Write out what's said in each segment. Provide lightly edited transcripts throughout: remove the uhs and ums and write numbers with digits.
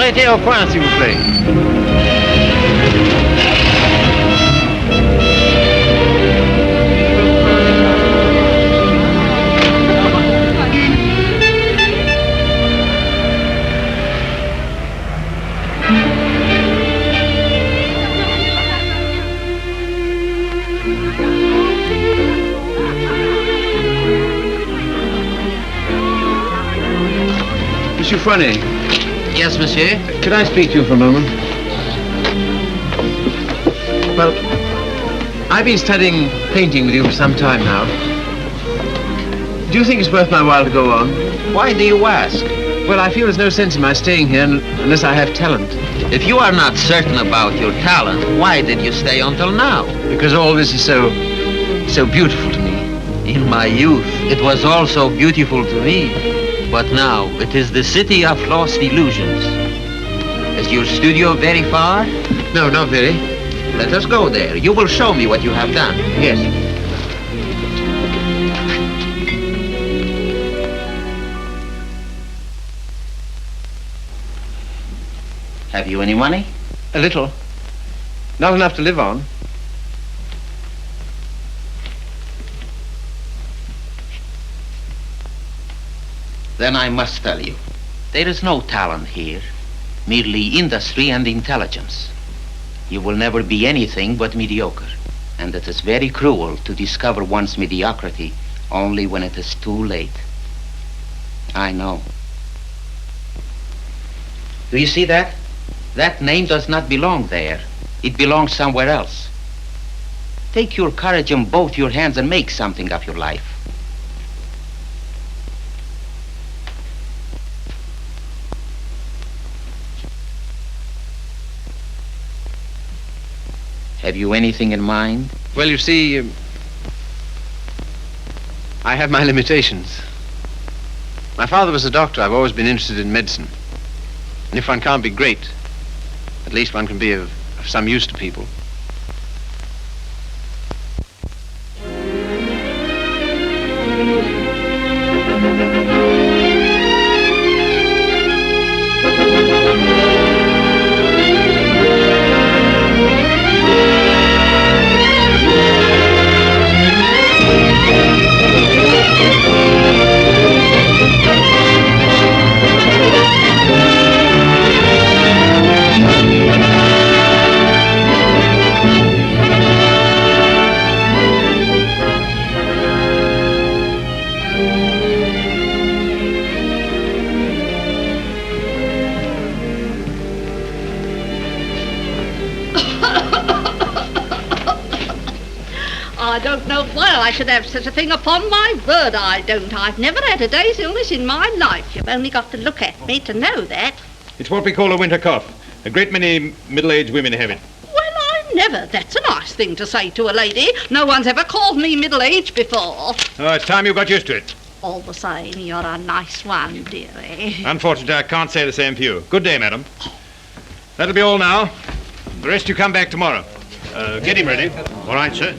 Arrêtez au point, s'il vous plaît. Monsieur Fournet. Yes, monsieur? Could I speak to you for a moment? Well, I've been studying painting with you for some time now. Do you think it's worth my while to go on? Why do you ask? Well, I feel there's no sense in my staying here unless I have talent. If you are not certain about your talent, why did you stay until now? Because all this is so beautiful to me. In my youth, it was all so beautiful to me. But now, it is the city of lost illusions. Is your studio very far? No, not very. Let us go there. You will show me what you have done. Yes. Have you any money? A little. Not enough to live on. Then I must tell you, there is no talent here, merely industry and intelligence. You will never be anything but mediocre, and it is very cruel to discover one's mediocrity only when it is too late. I know. Do you see that? That name does not belong there. It belongs somewhere else. Take your courage in both your hands and make something of your life. Have you anything in mind? Well, you see, I have my limitations. My father was a doctor. I've always been interested in medicine. And if one can't be great, at least one can be of some use to people. I should have such a thing. Upon my word, I don't. I've never had a day's illness in my life. You've only got to look at me to know that. It's what we call a winter cough. A great many middle-aged women have it. Well, I never. That's a nice thing to say to a lady. No one's ever called me middle-aged before. Oh, it's time you got used to it. All the same, you're a nice one, dearie. Unfortunately, I can't say the same for you. Good day, madam. That'll be all now. The rest you come back tomorrow. Get him ready. All right, sir.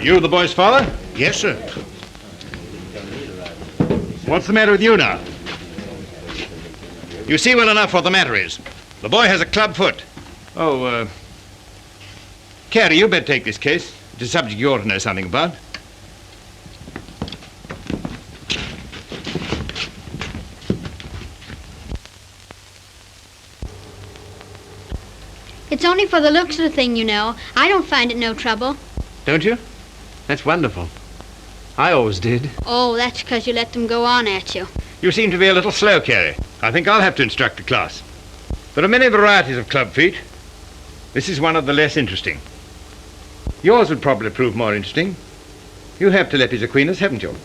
You the boy's father? Yes, sir. What's the matter with you now? You see well enough what the matter is. The boy has a club foot. Oh, Carrie, you better take this case. It's a subject you ought to know something about. It's only for the looks of the thing, you know. I don't find it no trouble. Don't you? That's wonderful. I always did. Oh, that's because you let them go on at you. You seem to be a little slow, Carrie. I think I'll have to instruct a class. There are many varieties of club feet. This is one of the less interesting. Yours would probably prove more interesting. You have Talipes Aquinas, haven't you?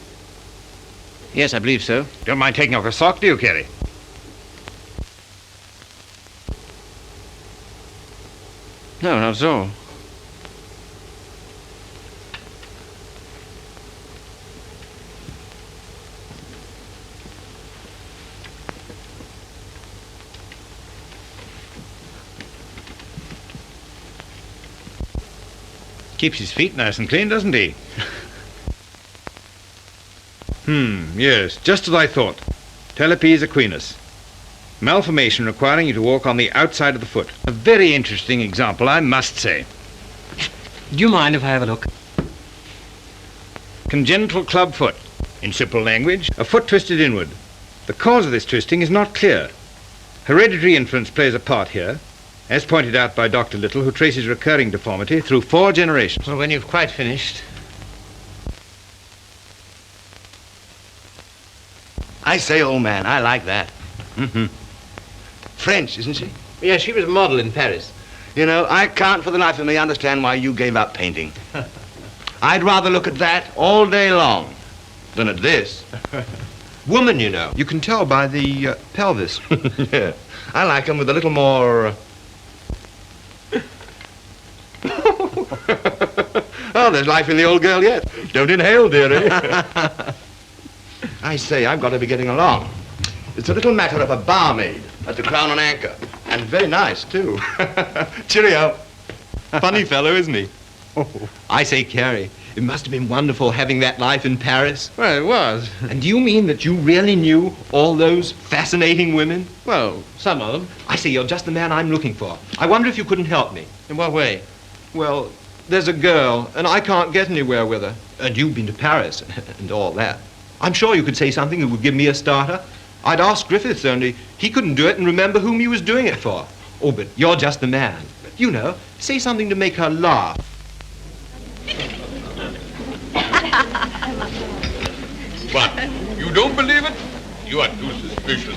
Yes, I believe so. Don't mind taking off a sock, do you, Carrie? No, not at all. Keeps his feet nice and clean, doesn't he? Yes, just as I thought. Talipes equinus. Malformation requiring you to walk on the outside of the foot. A very interesting example, I must say. Do you mind if I have a look? Congenital club foot. In simple language, a foot twisted inward. The cause of this twisting is not clear. Hereditary influence plays a part here, as pointed out by Dr. Little, who traces recurring deformity through 4 generations. Well, when you've quite finished. I say, old man, I like that. French, isn't she? Yeah, she was a model in Paris. You know, I can't for the life of me understand why you gave up painting. I'd rather look at that all day long than at this. Woman, you know. You can tell by the pelvis. Yeah. I like them with a little more... Oh, there's life in the old girl yet. Don't inhale, dearie. I say, I've got to be getting along. It's a little matter of a barmaid at the Crown and Anchor. And very nice, too. Cheerio. Funny fellow, isn't he? I say, Carrie, it must have been wonderful having that life in Paris. Well, it was. And do you mean that you really knew all those fascinating women? Well, some of them. I say, you're just the man I'm looking for. I wonder if you couldn't help me. In what way? Well, there's a girl, and I can't get anywhere with her. And you've been to Paris and all that. I'm sure you could say something that would give me a starter. I'd ask Griffiths, only he couldn't do it and remember whom he was doing it for. Oh, but you're just the man. You know, say something to make her laugh. What? You don't believe it? You are too suspicious.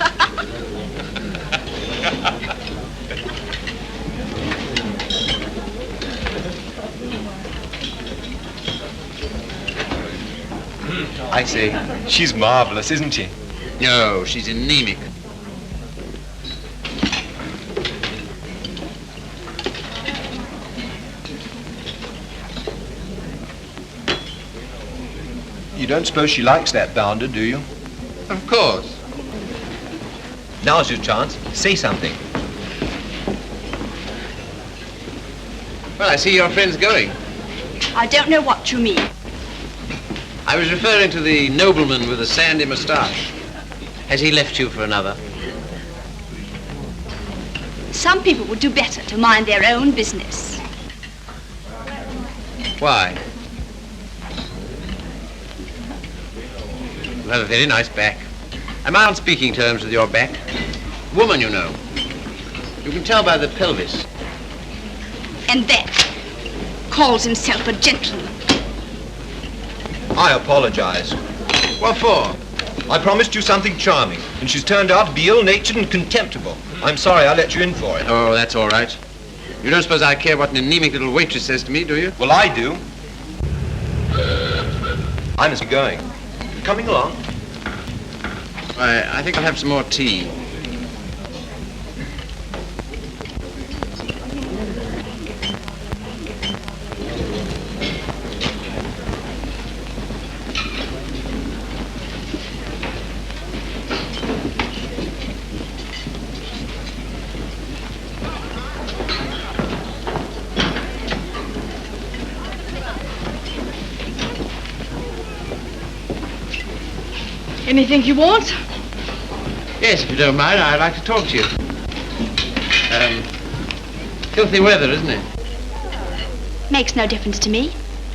I say, she's marvelous, isn't she? No, she's anemic. You don't suppose she likes that bounder, do you? Of course. Now's your chance. Say something. Well, I see your friend's going. I don't know what you mean. I was referring to the nobleman with the sandy moustache. Has he left you for another? Some people would do better to mind their own business. Why? You have a very nice back. Am I on speaking terms with your back? Woman, you know. You can tell by the pelvis. And that calls himself a gentleman. I apologize. What for? I promised you something charming, and she's turned out to be ill-natured and contemptible. I'm sorry I let you in for it. Oh, that's all right. You don't suppose I care what an anemic little waitress says to me, do you? Well, I do. I must be going. Coming along? Why, I think I'll have some more tea. Anything you want? Yes, if you don't mind, I'd like to talk to you. Filthy weather, isn't it? Makes no difference to me.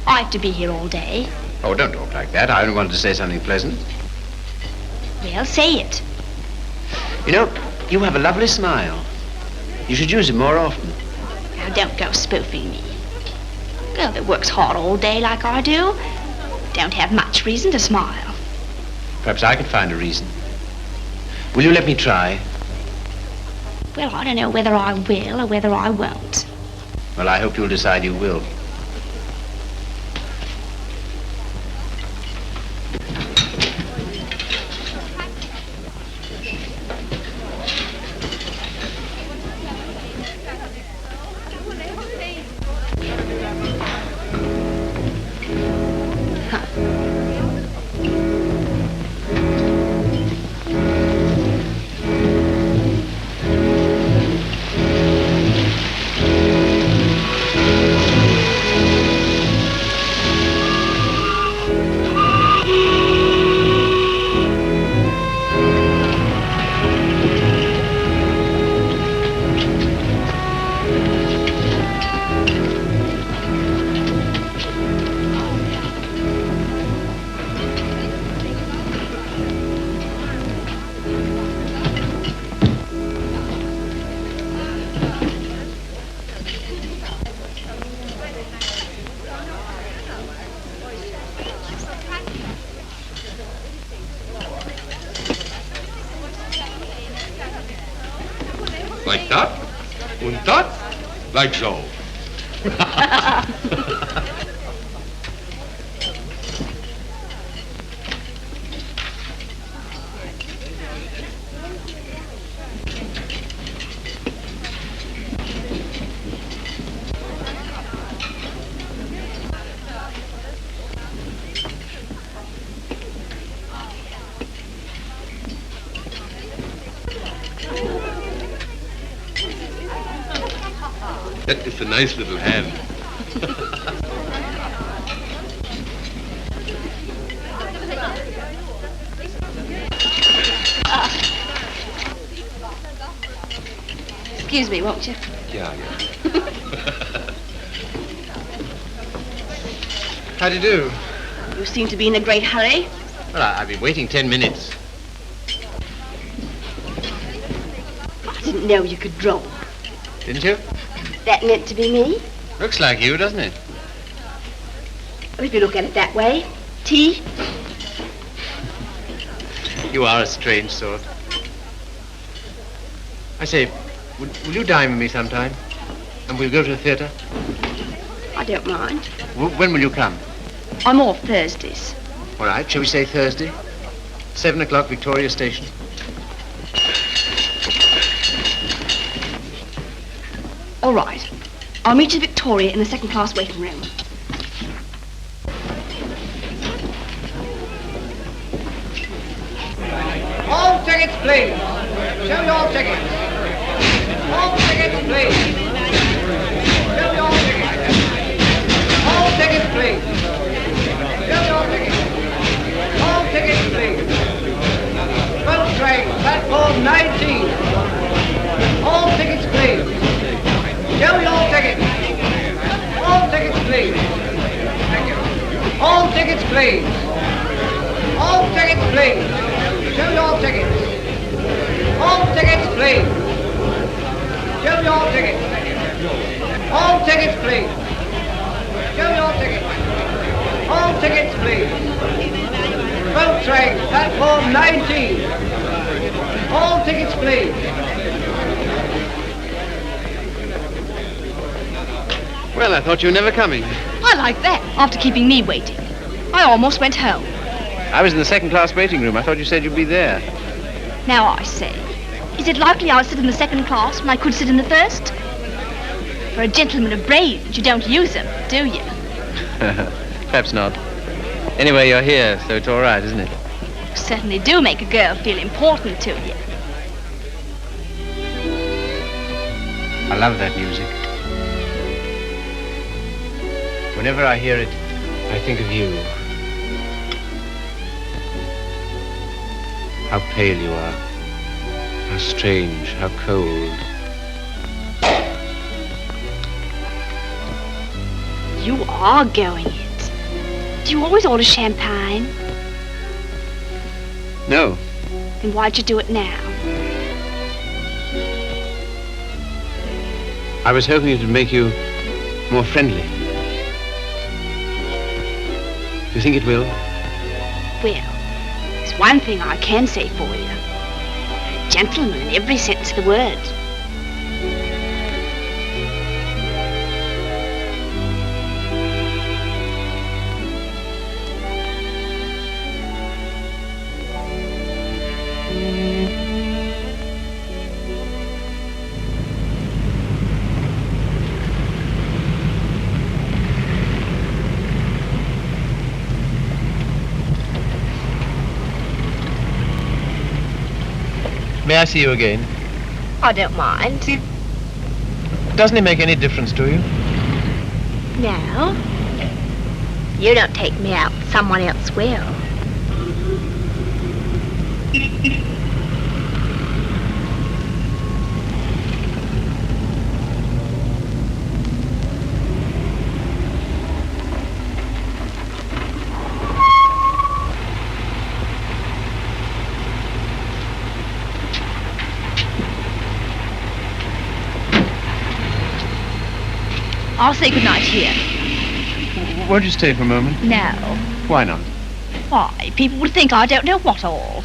I have to be here all day. Oh, don't talk like that. I only wanted to say something pleasant. Well, say it. You know, you have a lovely smile. You should use it more often. Now, don't go spoofing me. Girl that works hard all day like I do don't have much reason to smile. Perhaps I could find a reason. Will you let me try? Well, I don't know whether I will or whether I won't. Well, I hope you'll decide you will. Like so. That is a nice little hand. Excuse me, won't you? Yeah. How do you do? You seem to be in a great hurry. Well, I've been waiting 10 minutes. I didn't know you could draw. Didn't you? That meant to be me? Looks like you, doesn't it? Well, if you look at it that way. Tea? You are a strange sort. I say, will you dine with me sometime? And we'll go to the theatre? I don't mind. When will you come? I'm off Thursdays. All right, shall we say Thursday? 7 o'clock, Victoria Station. All right. I'll meet you at Victoria in the second-class waiting room. All tickets, please. Show your tickets. All tickets, please. Show your tickets. All tickets, please. Show your tickets. All tickets, please. Boat train, platform 19. All tickets, please. Show your tickets. All tickets, please. Thank you. All tickets, please. All tickets, please. Show your tickets. All tickets, please. Show your tickets. All tickets, please. Show your tickets. All tickets, please. Boat train, platform 19. All tickets, please. Well, I thought you were never coming. I like that, after keeping me waiting. I almost went home. I was in the second-class waiting room. I thought you said you'd be there. Now I say, is it likely I'll sit in the second class when I could sit in the first? For a gentleman of brains, you don't use them, do you? Perhaps not. Anyway, you're here, so it's all right, isn't it? You certainly do make a girl feel important to you. I love that music. Whenever I hear it, I think of you. How pale you are. How strange, how cold. You are going it. Do you always order champagne? No. Then why'd you do it now? I was hoping it would make you more friendly. Do you think it will? Well, there's one thing I can say for you. You're a gentleman in every sense of the word. May I see you again? I don't mind. Doesn't it make any difference to you? No. You don't take me out, someone else will. I'll say goodnight here. Won't you stay for a moment? No. Why not? Why? People would think I don't know what all.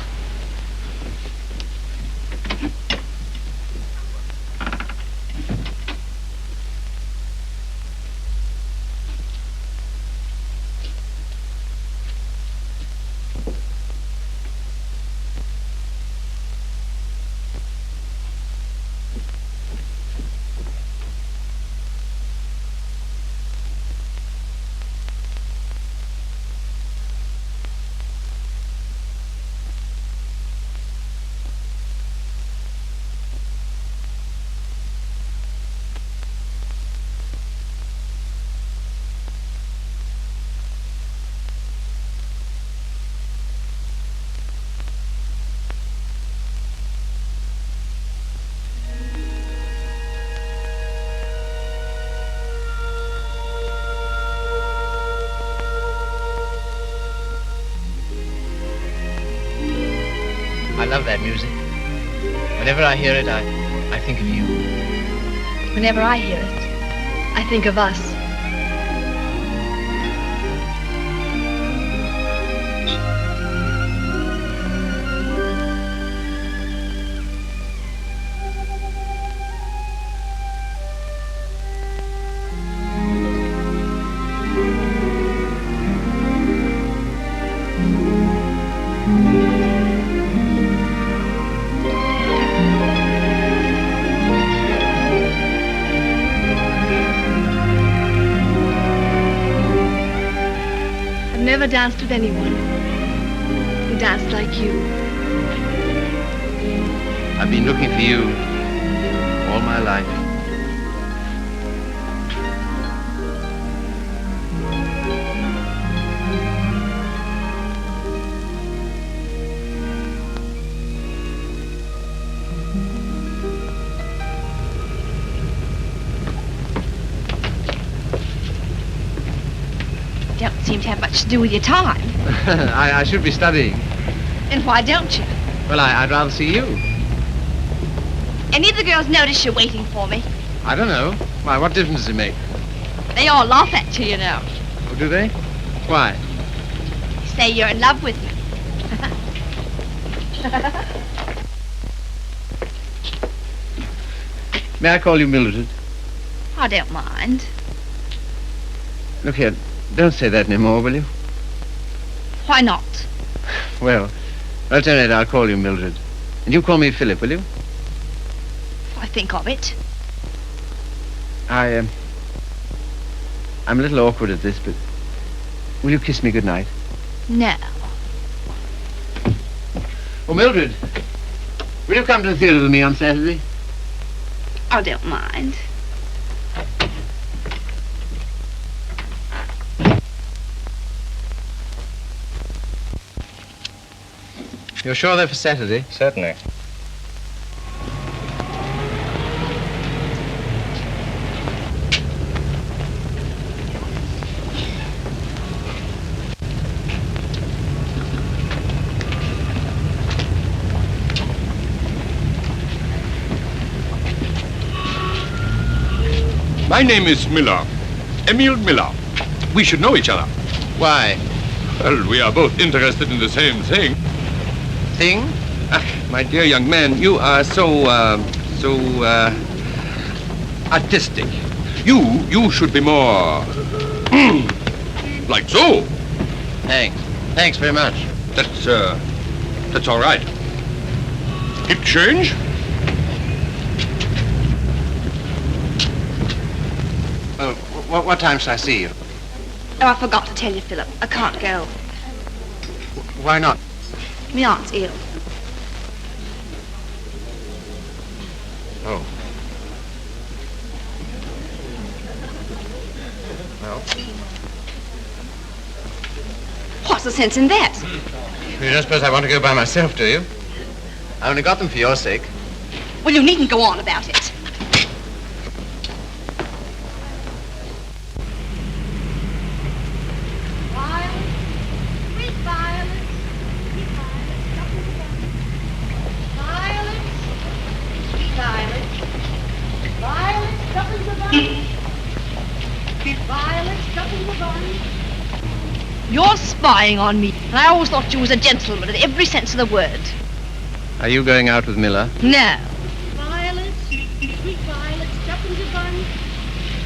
I love that music. Whenever I hear it, I think of you. Whenever I hear it, I think of us. Never danced with anyone who danced like you. I've been looking for you all my life. Don't seem to have much to do with your time. I should be studying. And why don't you? Well, I'd rather see you. Any of the girls notice you're waiting for me? I don't know. Why, what difference does it make? They all laugh at you, you know. Oh, do they? Why? Say you're in love with me. May I call you Mildred? I don't mind. Look here, don't say that anymore, will you? Why not? Well, alternate, I'll call you Mildred. And you call me Philip, will you? I think of it. I'm a little awkward at this, but will you kiss me goodnight? No. Oh, Mildred, will you come to the theatre with me on Saturday? I don't mind. You're sure they're for Saturday? Certainly. My name is Miller. Emil Miller. We should know each other. Why? Well, we are both interested in the same thing. Thing? My dear young man, you are so artistic. You should be more like so. Thanks. Thanks very much. That's all right. Hip change? What time shall I see you? Oh, I forgot to tell you, Philip. I can't go. Why not? My aunt's ill. Oh. Well? What's the sense in that? You don't suppose I want to go by myself, do you? I only got them for your sake. Well, you needn't go on about it. You're spying on me, and I always thought you was a gentleman in every sense of the word. Are you going out with Miller? No. Violets, sweet violets, stuff in the bun.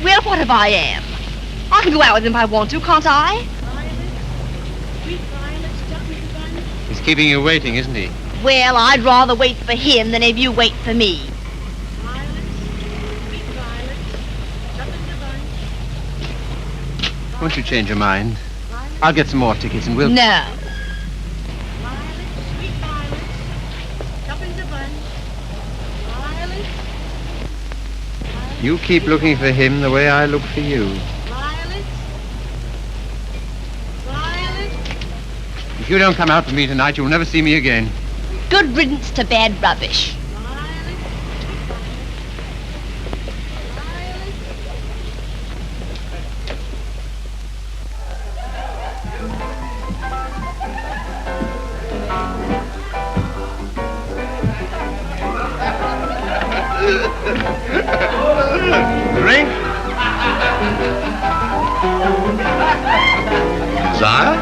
Well, what if I am? I can go out with him if I want to, can't I? Violets, sweet violets, stuff in the bun. He's keeping you waiting, isn't he? Well, I'd rather wait for him than have you wait for me. Violets, sweet violets, stuff in the bun. Won't you change your mind? I'll get some more tickets and we'll... No. Violets, sweet violets, stuff in the bun. Violets. You keep looking for him the way I look for you. Violets. Violets. If you don't come out with me tonight, you'll never see me again. Good riddance to bad rubbish. Drink? Sire?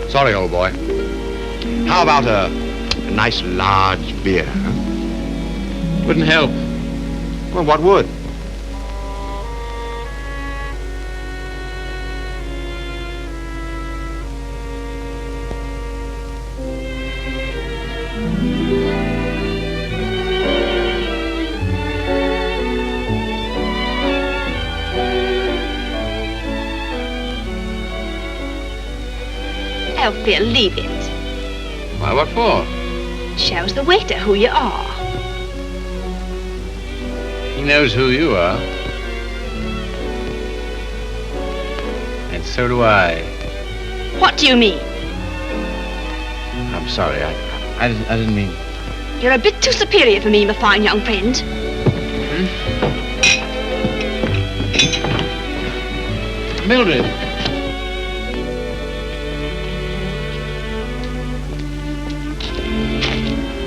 Sorry, old boy. How about a nice large beer? Huh? Wouldn't help. Well, what would? Oh, Phil, leave it. Why, what for? Shows the waiter who you are. He knows who you are. And so do I. What do you mean? I'm sorry, I didn't mean... You're a bit too superior for me, my fine young friend. Mildred.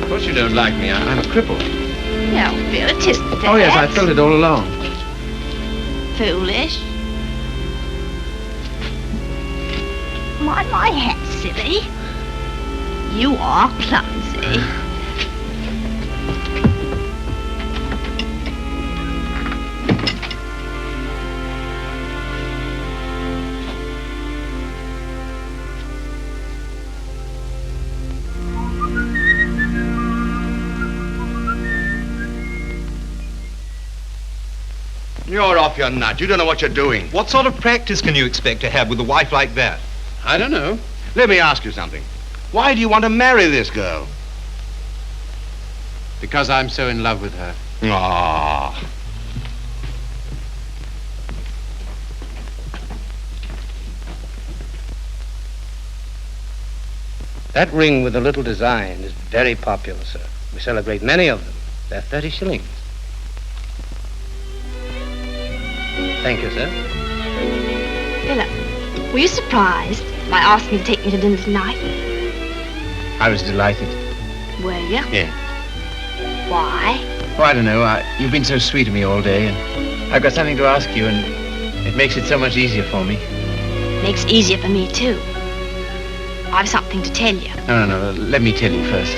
Of course you don't like me. I'm a cripple. No, Phil, it isn't that. Oh, yes, I felt it all along. Foolish. Mind my hat, silly. You are clumsy. You're off your nut. You don't know what you're doing. What sort of practice can you expect to have with a wife like that? I don't know. Let me ask you something. Why do you want to marry this girl? Because I'm so in love with her. Ah. That ring with the little design is very popular, sir. We sell a great many of them. They're 30 shillings. Thank you, sir. Philip, were you surprised by asking me to take me to dinner tonight? I was delighted. Were you? Yeah. Why? Oh, I don't know. You've been so sweet to me all day, and I've got something to ask you, and it makes it so much easier for me. Makes it easier for me, too. I've something to tell you. No. Let me tell you first.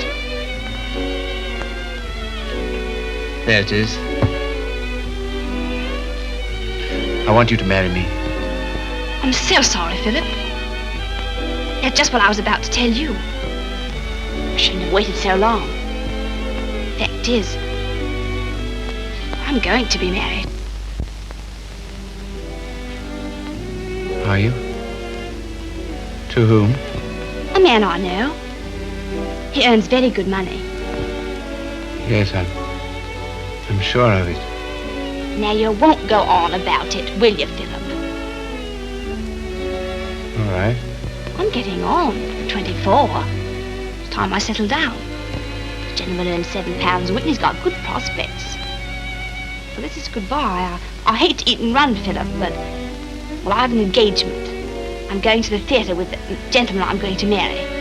There it is. I want you to marry me. I'm so sorry, Philip. That's just what I was about to tell you. I shouldn't have waited so long. Fact is, I'm going to be married. Are you? To whom? A man I know. He earns very good money. Yes, I'm sure of it. Now you won't go on about it, will you, Philip? All right. I'm getting on. 24. It's time I settle down. The gentleman earns £7 a week and he's got good prospects. Well, this is goodbye. I hate to eat and run, Philip, but, well, I have an engagement. I'm going to the theatre with the gentleman I'm going to marry.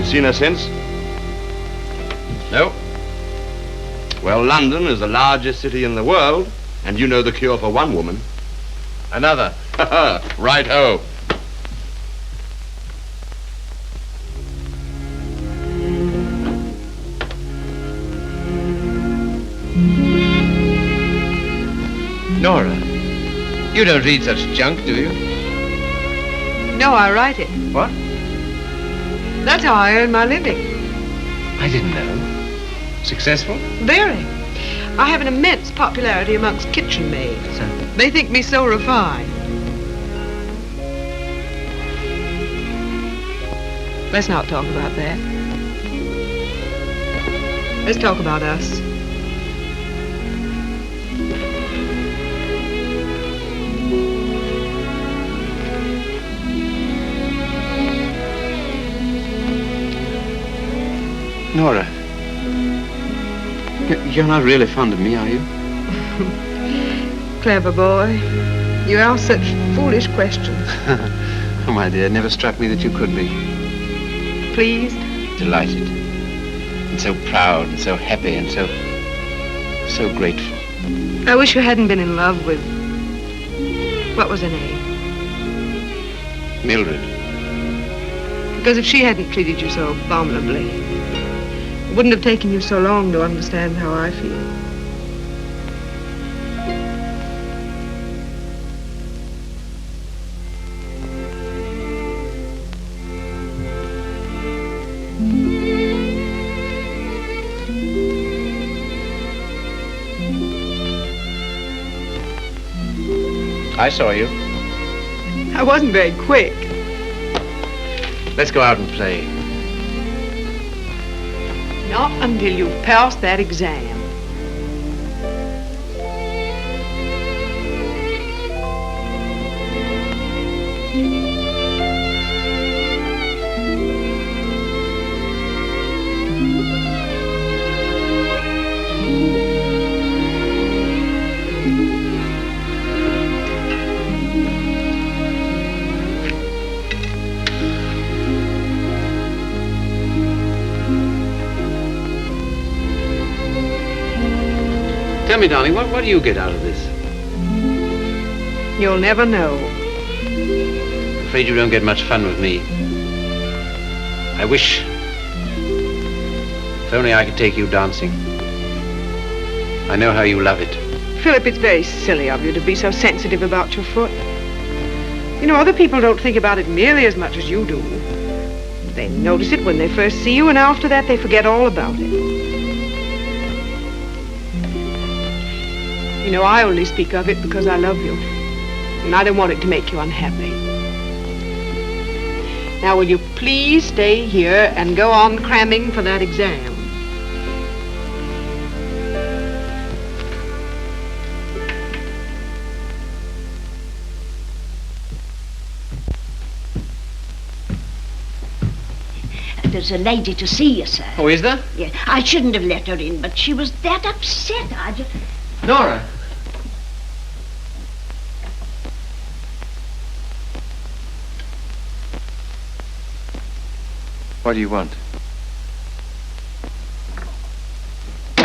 Seen her since? No? Well, London is the largest city in the world, and you know the cure for one woman. Another. Right-ho. Nora, you don't read such junk, do you? No, I write it. What? That's how I earn my living. I didn't know. Successful? Very. I have an immense popularity amongst kitchen maids. They think me so refined. Let's not talk about that. Let's talk about us. Nora, you're not really fond of me, are you? Clever boy. You ask such foolish questions. Oh, my dear, it never struck me that you could be. Pleased? Delighted. And so proud and so happy and so grateful. I wish you hadn't been in love with... What was her name? Mildred. Because if she hadn't treated you so abominably, it wouldn't have taken you so long to understand how I feel. I saw you. I wasn't very quick. Let's go out and play. Not until you've passed that exam. Tell me, darling, what do you get out of this? You'll never know. I'm afraid you don't get much fun with me. I wish... if only I could take you dancing. I know how you love it. Philip, it's very silly of you to be so sensitive about your foot. You know, other people don't think about it nearly as much as you do. They notice it when they first see you, and after that they forget all about it. You know, I only speak of it because I love you, and I don't want it to make you unhappy. Now, will you please stay here and go on cramming for that exam? There's a lady to see you, sir. Oh, is there? Yeah, I shouldn't have let her in, but she was that upset. I just... Nora. What do you want? I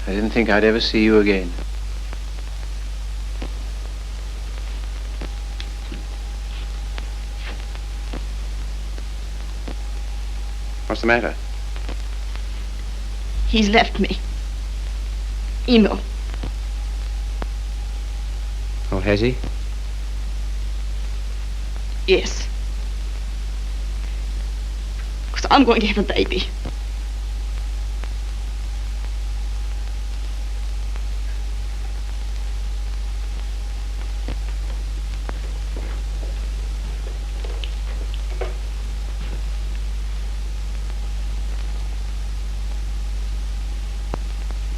didn't think I'd ever see you again. What's the matter? He's left me. Eno. Oh, has he? Yes. Because I'm going to have a baby.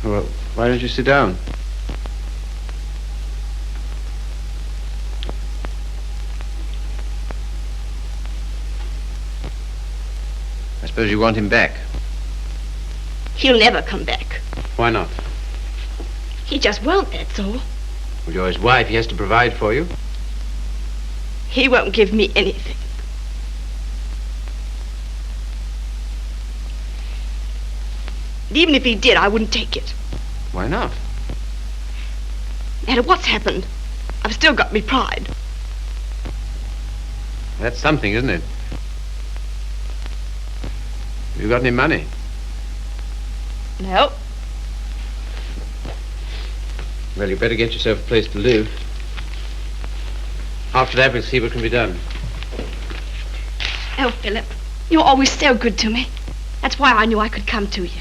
Well, why don't you sit down? I suppose you want him back. He'll never come back. Why not? He just won't, that's all. Well, you're his wife. He has to provide for you. He won't give me anything. And even if he did, I wouldn't take it. Why not? No matter what's happened, I've still got me pride. That's something, isn't it? Have you got any money? No. Well, you better get yourself a place to live. After that, we'll see what can be done. Oh, Philip, you're always so good to me. That's why I knew I could come to you.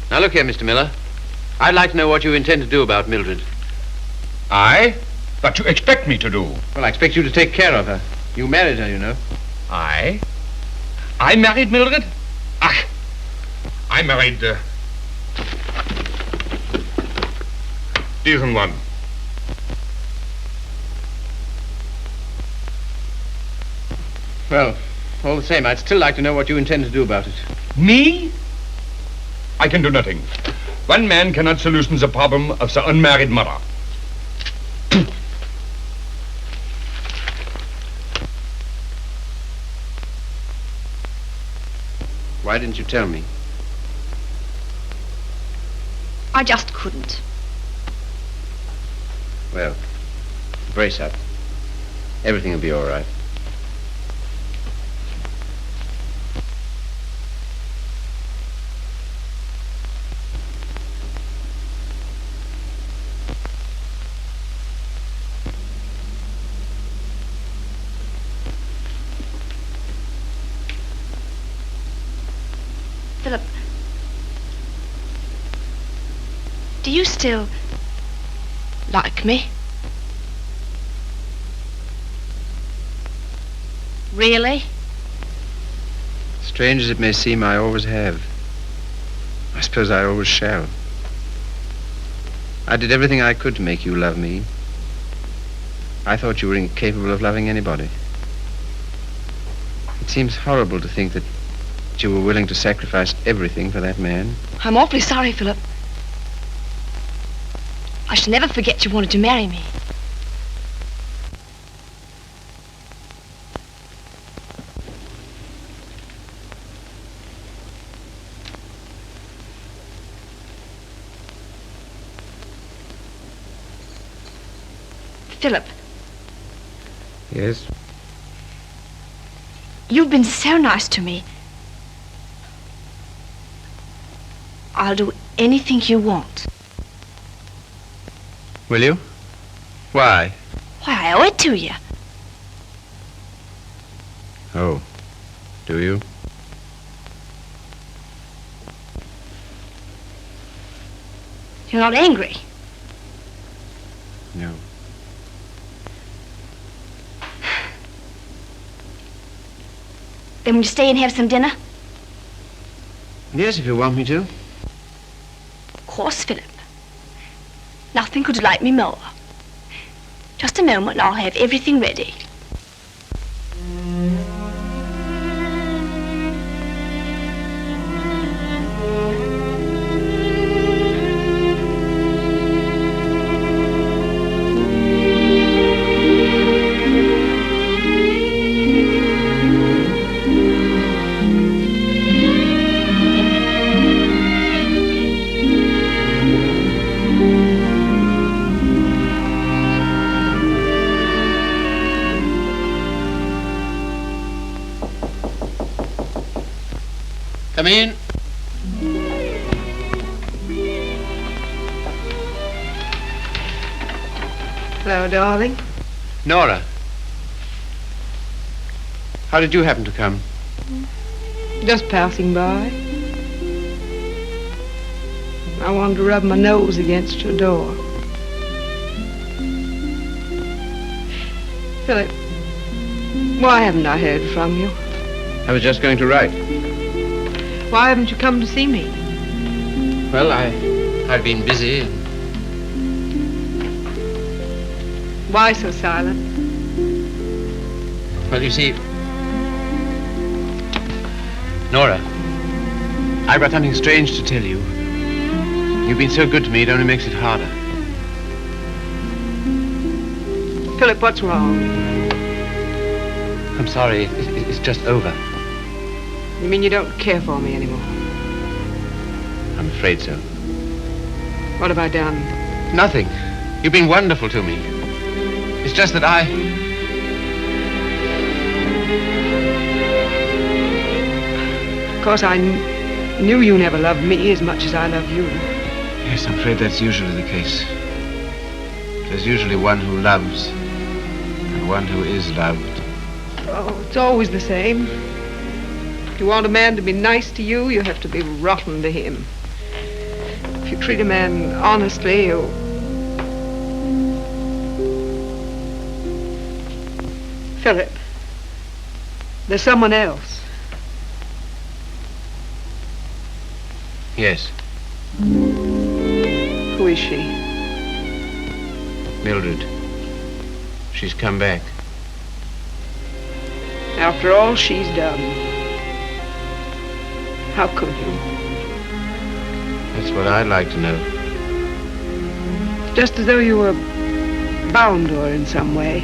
Now, look here, Mr. Miller. I'd like to know what you intend to do about Mildred. I? What you expect me to do? Well, I expect you to take care of her. You married her, you know. I? I married Mildred? Ach, I married, diesen one. Well, all the same, I'd still like to know what you intend to do about it. Me? I can do nothing. One man cannot solution the problem of the unmarried mother. Why didn't you tell me? I just couldn't. Well, brace up. Everything will be all right. Philip, do you still like me? Really? Strange as it may seem, I always have. I suppose I always shall. I did everything I could to make you love me. I thought you were incapable of loving anybody. It seems horrible to think that you were willing to sacrifice everything for that man. I'm awfully sorry, Philip. I shall never forget you wanted to marry me. Philip, Yes? you've been so nice to me. I'll do anything you want. Will you? Why? Why, I owe it to you. Oh, do you? You're not angry. No. Then will you stay and have some dinner? Yes, if you want me to. Of course, Philip. Nothing could delight me more. Just a moment and I'll have everything ready. Come in. Hello, darling. Nora. How did you happen to come? Just passing by. I wanted to rub my nose against your door. Philip, why haven't I heard from you? I was just going to write. Why haven't you come to see me? Well, I've been busy. Why so silent? Well, you see, Nora, I've got something strange to tell you. You've been so good to me, it only makes it harder. Philip, what's wrong? I'm sorry, it's just over. You mean you don't care for me anymore? I'm afraid so. What have I done? Nothing. You've been wonderful to me. It's just that Of course, I knew you never loved me as much as I love you. Yes, I'm afraid that's usually the case. There's usually one who loves and one who is loved. Oh, it's always the same. If you want a man to be nice to you, you have to be rotten to him. If you treat a man honestly, you... Philip, there's someone else. Yes, Who is she? Mildred. She's come back. After all she's done. How could you? That's what I'd like to know. Just as though you were bound to her in some way.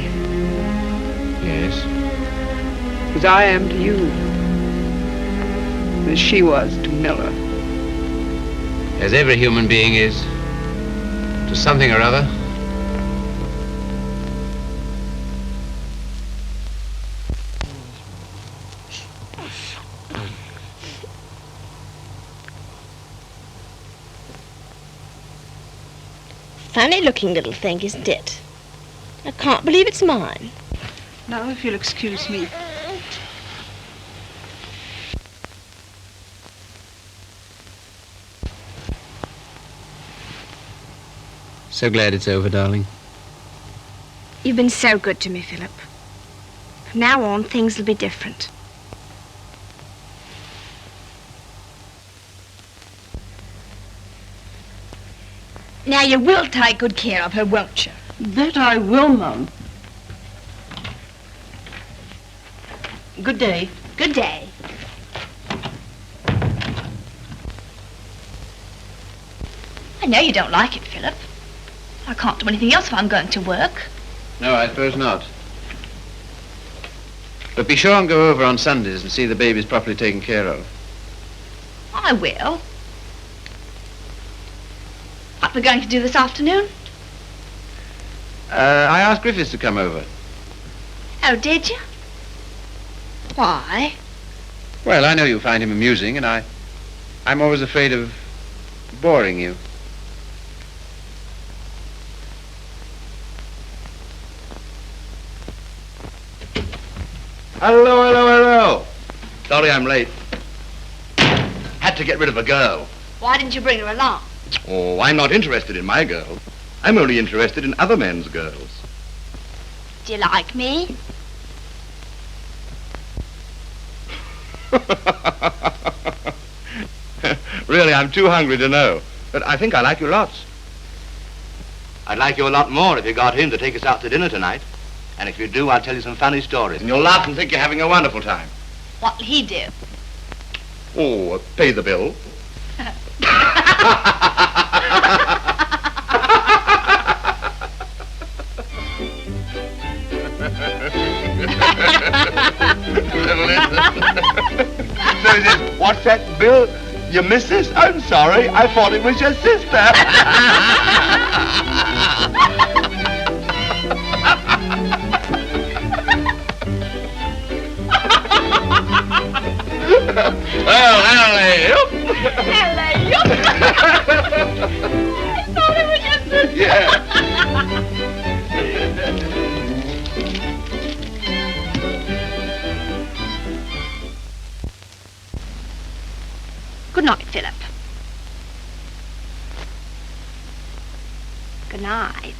Yes. As I am to you. As she was to Miller. As every human being is to something or other. Funny looking little thing, isn't it? I can't believe it's mine. Now, if you'll excuse me. So glad it's over, darling. You've been so good to me, Philip. From now on, things will be different. Now, you will take good care of her, won't you? That I will, Mum. Good day. Good day. I know you don't like it, Philip. I can't do anything else if I'm going to work. No, I suppose not. But be sure and go over on Sundays and see the babies properly taken care of. I will. What we're going to do this afternoon? I asked Griffiths to come over. Oh, did you? Why? Well, I know you find him amusing, and I'm always afraid of boring you. Hello, hello, hello. Sorry I'm late. Had to get rid of a girl. Why didn't you bring her along? Oh, I'm not interested in my girl. I'm only interested in other men's girls. Do you like me? Really, I'm too hungry to know. But I think I like you lots. I'd like you a lot more if you got him to take us out to dinner tonight. And if you do, I'll tell you some funny stories. And you'll laugh and think you're having a wonderful time. What'll he do? Oh, pay the bill. So he says, what's that bill? Your missus? I'm sorry, I thought it was your sister. Well, hello. Hello. I thought it was your sister. Yeah. Good night, Philip. Good night.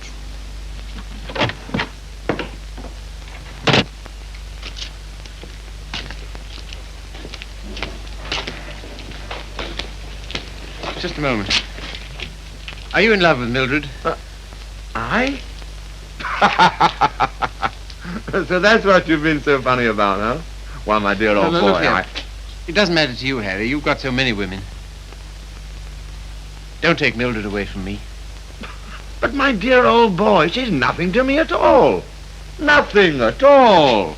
Just a moment. Are you in love with Mildred? I? So that's what you've been so funny about, huh? Well, my dear old No, boy, look here. It doesn't matter to you, Harry. You've got so many women. Don't take Mildred away from me. But my dear old boy, she's nothing to me at all. Nothing at all.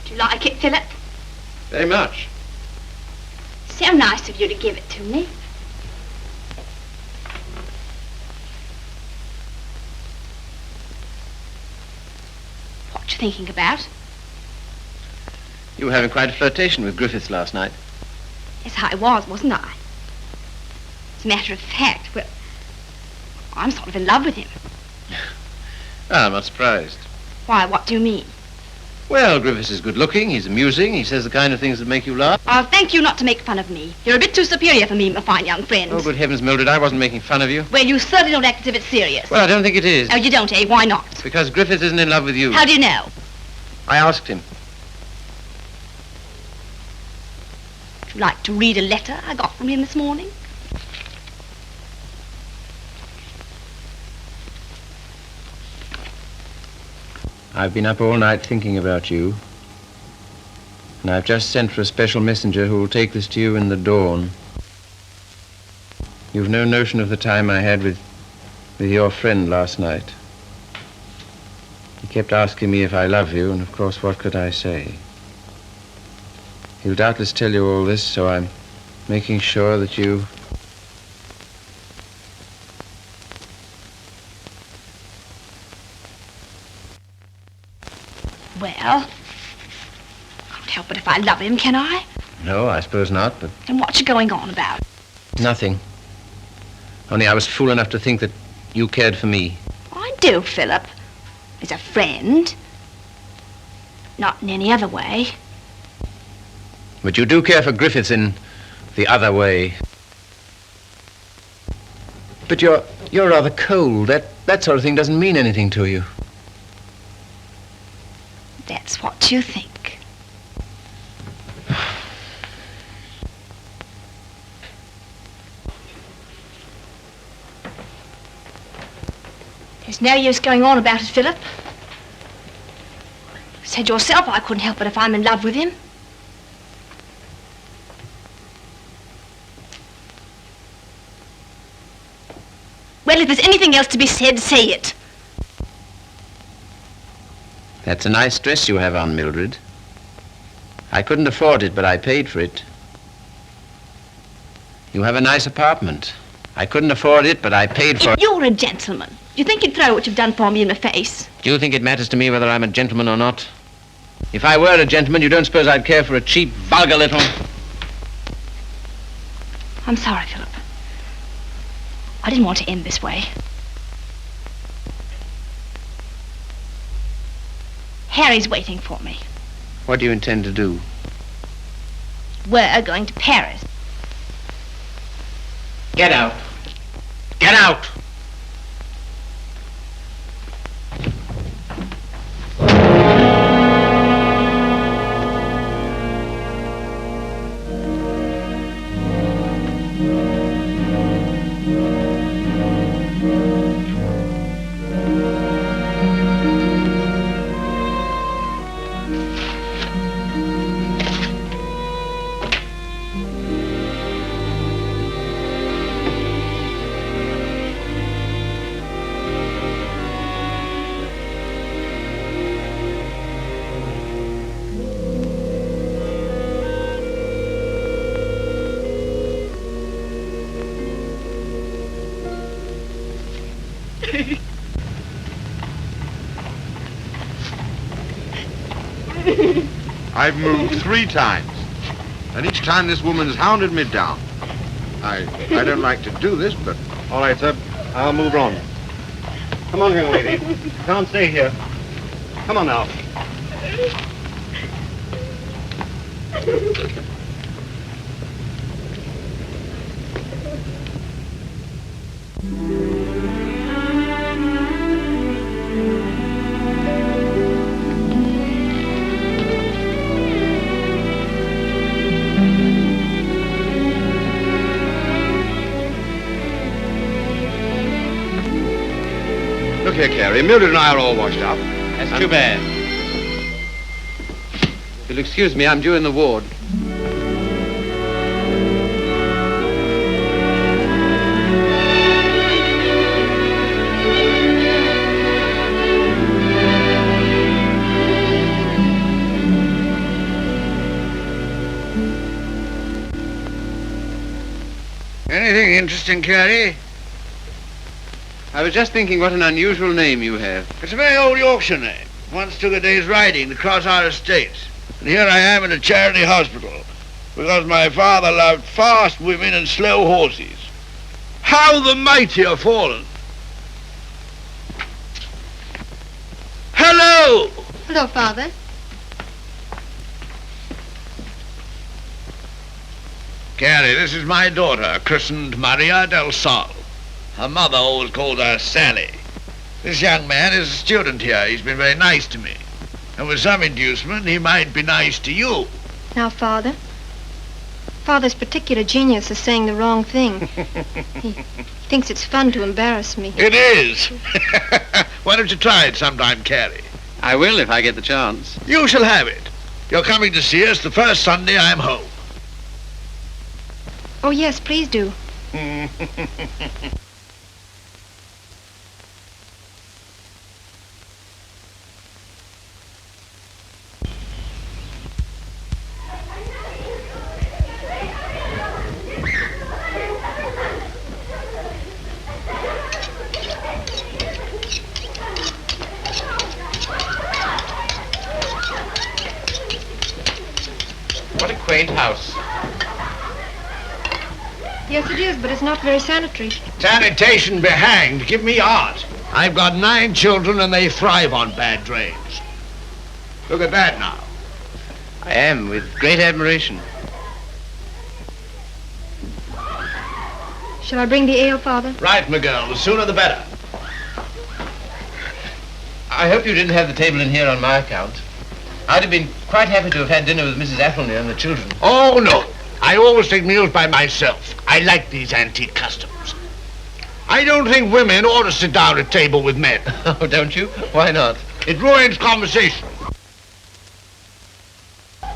Do you like it, Philip? Very much. So nice of you to give it to me. What you thinking about? You were having quite a flirtation with Griffiths last night. Yes, I was, wasn't I? As a matter of fact, well, I'm sort of in love with him. I'm not surprised. Why, what do you mean? Well, Griffiths is good-looking, he's amusing, he says the kind of things that make you laugh. I'll thank you not to make fun of me. You're a bit too superior for me, my fine young friend. Oh, good heavens, Mildred, I wasn't making fun of you. Well, you certainly don't act as if it's serious. Well, I don't think it is. Oh, you don't, eh? Why not? Because Griffiths isn't in love with you. How do you know? I asked him. Would you like to read a letter I got from him this morning? I've been up all night thinking about you. And I've just sent for a special messenger who will take this to you in the dawn. You've no notion of the time I had with your friend last night. He kept asking me if I love you, and of course, what could I say? He'll doubtless tell you all this, so I'm making sure that you... Well, can't help it if I love him, can I? No, I suppose not, but... Then what's you going on about? Nothing. Only I was fool enough to think that you cared for me. I do, Philip. As a friend. Not in any other way. But you do care for Griffiths in the other way. But you're rather cold. That sort of thing doesn't mean anything to you. That's what you think. There's no use going on about it, Philip. Said yourself I couldn't help it if I'm in love with him. Well, if there's anything else to be said, say it. That's a nice dress you have on, Mildred. I couldn't afford it, but I paid for it. You have a nice apartment. I couldn't afford it, but I paid for it. If you're a gentleman, do you think you'd throw what you've done for me in the face? Do you think it matters to me whether I'm a gentleman or not? If I were a gentleman, you don't suppose I'd care for a cheap, vulgar little... I'm sorry, Philip. I didn't want to end this way. Harry's waiting for me. What do you intend to do? We're going to Paris. Get out. Get out! I've moved 3 times, and each time this woman's hounded me down. I don't like to do this, but... All right, sir. I'll move on. Come on, young lady. You can't stay here. Come on now. Look here, Carrie. Mildred and I are all washed up. That's too bad. If you'll excuse me, I'm due in the ward. Anything interesting, Carrie? I was just thinking what an unusual name you have. It's a very old Yorkshire name. Once took a day's riding to cross our estates. And here I am in a charity hospital because my father loved fast women and slow horses. How the mighty are fallen. Hello! Hello, Father. Carrie, this is my daughter, christened Maria del Sol. Her mother always called her Sally. This young man is a student here. He's been very nice to me. And with some inducement, he might be nice to you. Now, Father. Father's particular genius is saying the wrong thing. He thinks it's fun to embarrass me. It is. Why don't you try it sometime, Carrie? I will if I get the chance. You shall have it. You're coming to see us the first Sunday I'm home. Oh, yes, please do. What a quaint house. Yes, it is, but it's not very sanitary. Sanitation be hanged. Give me art. I've got 9 children and they thrive on bad drains. Look at that now. I am, with great admiration. Shall I bring the ale, Father? Right, my girl. The sooner the better. I hope you didn't have the table in here on my account. I'd have been quite happy to have had dinner with Mrs. Athelney and the children. Oh, no. I always take meals by myself. I like these antique customs. I don't think women ought to sit down at table with men. Oh, don't you? Why not? It ruins conversation.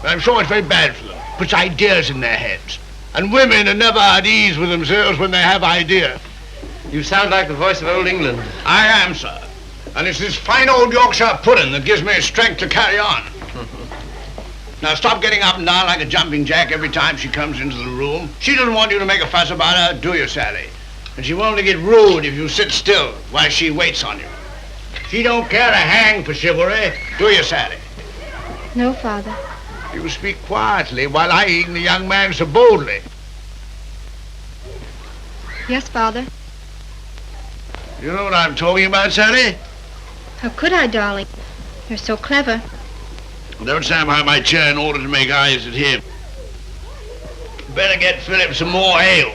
I'm sure it's very bad for them. Puts ideas in their heads. And women are never at ease with themselves when they have ideas. You sound like the voice of old England. I am, sir. And it's this fine old Yorkshire pudding that gives me strength to carry on. Now stop getting up and down like a jumping jack every time she comes into the room. She doesn't want you to make a fuss about her, do you, Sally? And she will only get rude if you sit still while she waits on you. She don't care a hang for chivalry, do you, Sally? No, Father. You speak quietly while eyeing the young man so boldly. Yes, Father. You know what I'm talking about, Sally? How could I, darling? You're so clever. Don't stand behind my chair in order to make eyes at him. Better get Philip some more ale.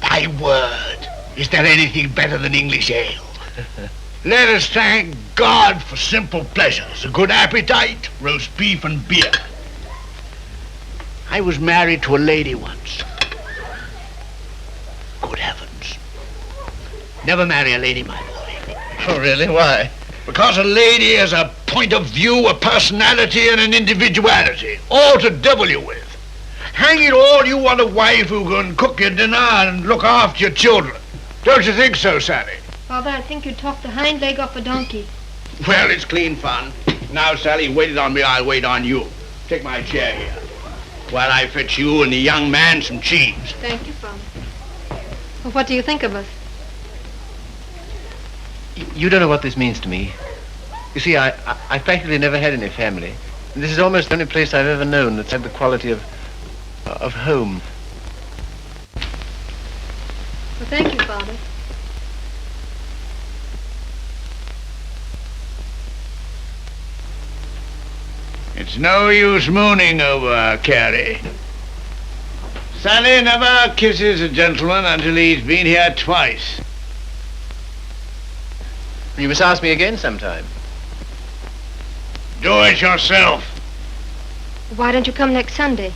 My word, is there anything better than English ale? Let us thank God for simple pleasures, a good appetite, roast beef and beer. I was married to a lady once. Good heavens. Never marry a lady, my boy. Oh, really? Why? Because a lady has a point of view, a personality, and an individuality, all to devil you with. Hang it all, you want a wife who can cook your dinner and look after your children. Don't you think so, Sally? Father, I think you talked the hind leg off a donkey. Well, it's clean fun. Now, Sally, you waited on me, I'll wait on you. Take my chair here, while I fetch you and the young man some cheese. Thank you, Father. Well, what do you think of us? You don't know what this means to me. You see, I practically never had any family. And this is almost the only place I've ever known that's had the quality of home. Well, thank you, Father. It's no use mooning over Carrie. Sally never kisses a gentleman until he's been here twice. You must ask me again sometime. Do it yourself. Why don't you come next Sunday?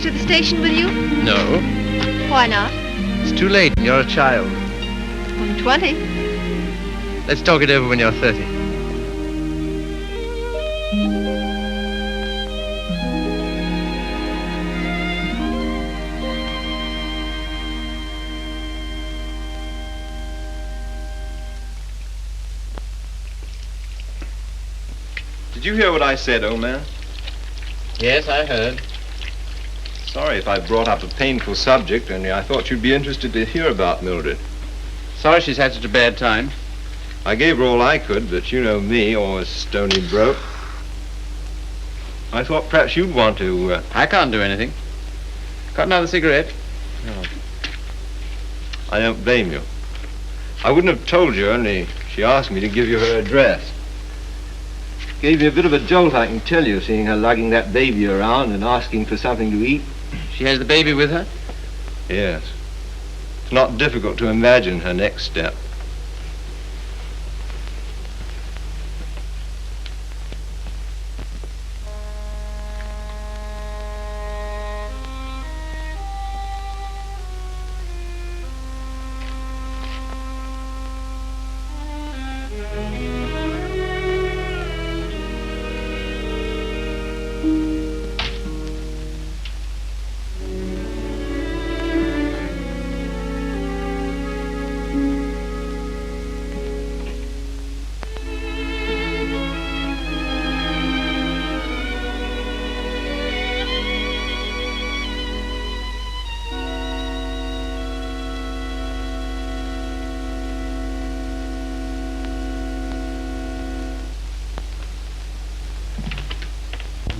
To the station with you? No. Why not? It's too late. You're a child. I'm 20. Let's talk it over when you're 30. Did you hear what I said, old man? Yes, I heard. Sorry if I brought up a painful subject, only I thought you'd be interested to hear about Mildred. Sorry she's had such a bad time. I gave her all I could, but you know me, always stony broke. I thought perhaps you'd want to... I can't do anything. Got another cigarette? No. I don't blame you. I wouldn't have told you, only she asked me to give you her address. Gave me a bit of a jolt, I can tell you, seeing her lugging that baby around and asking for something to eat. She has the baby with her? Yes. It's not difficult to imagine her next step.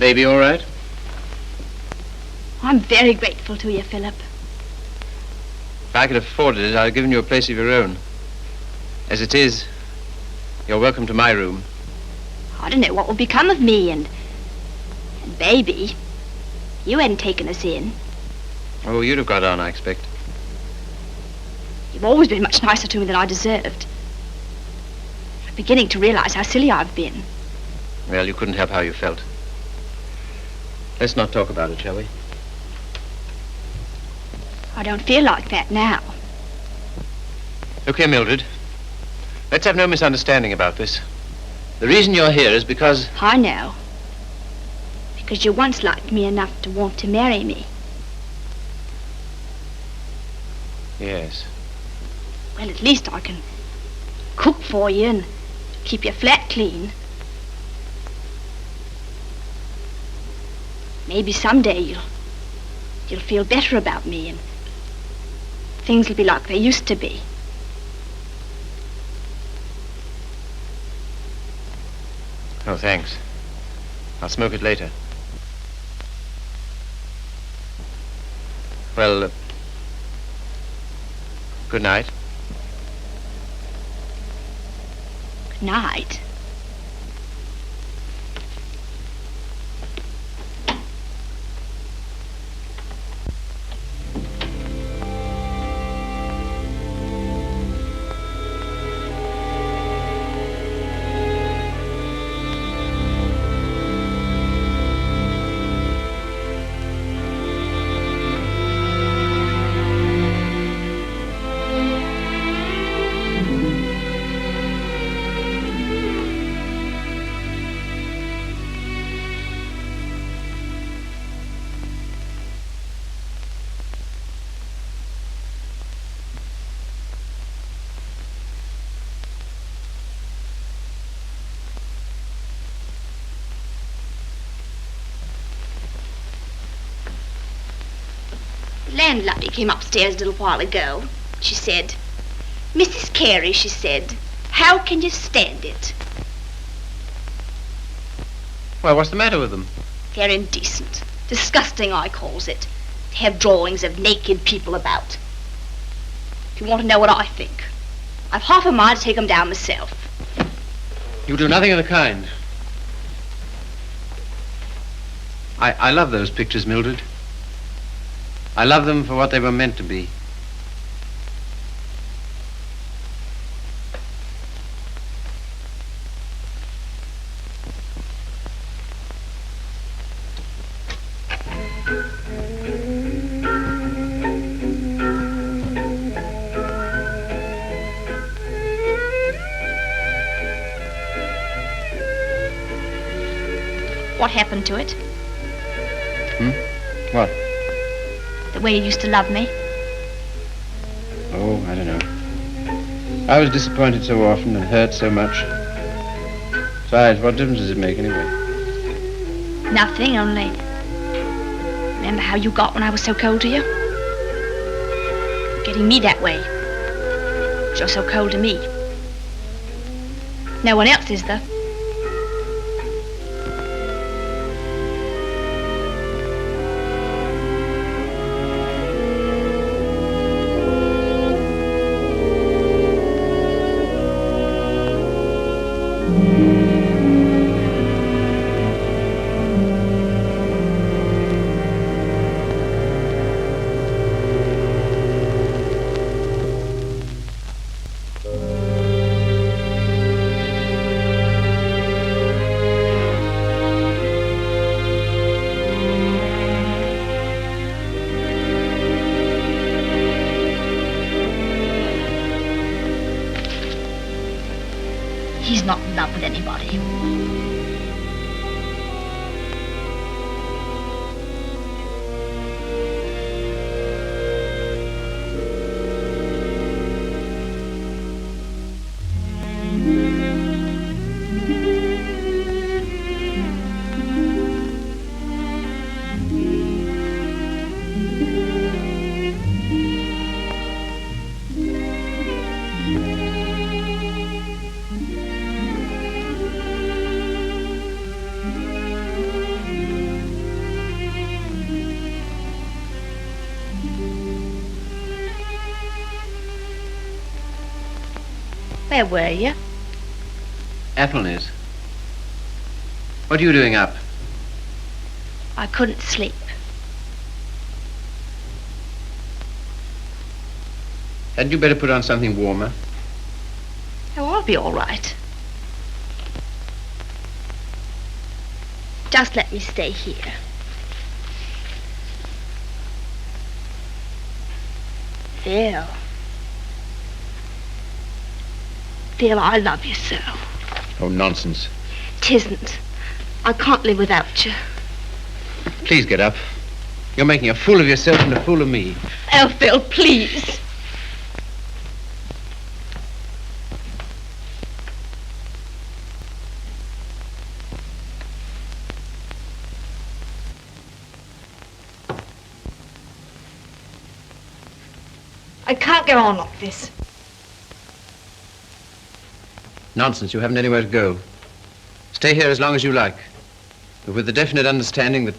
Baby all right? I'm very grateful to you, Philip. If I could afford it, I'd have given you a place of your own. As it is, you're welcome to my room. I don't know what will become of me and Baby. You hadn't taken us in. Oh, you'd have got on, I expect. You've always been much nicer to me than I deserved. I'm beginning to realize how silly I've been. Well, you couldn't help how you felt. Let's not talk about it, shall we? I don't feel like that now. Look here, Mildred. Let's have no misunderstanding about this. The reason you're here is because... I know. Because you once liked me enough to want to marry me. Yes. Well, at least I can cook for you and keep your flat clean. Maybe someday you'll feel better about me and things will be like they used to be. Oh, thanks. I'll smoke it later. Well, good night. Good night. Landlady came upstairs a little while ago. She said, "Mrs. Carey," she said, "how can you stand it?" Well, what's the matter with them? They're indecent. Disgusting, I calls it. To have drawings of naked people about. If you want to know what I think, I've half a mind to take them down myself. You do nothing of the kind. I love those pictures, Mildred. I love them for what they were meant to be. What happened to it? What? The way you used to love me? Oh, I don't know. I was disappointed so often and hurt so much. Besides, what difference does it make anyway? Nothing, only... Remember how you got when I was so cold to you? Getting me that way. You're so cold to me. No one else is, though. He's not in love with anybody. Where were you? Athelney's. What are you doing up? I couldn't sleep. Hadn't you better put on something warmer? Oh, I'll be all right. Just let me stay here. Phil. Phil, I love you so. Oh, nonsense. 'Tisn't. I can't live without you. Please get up. You're making a fool of yourself and a fool of me. Oh, Phil, please. I can't go on like this. Nonsense. You haven't anywhere to go. Stay here as long as you like, but with the definite understanding that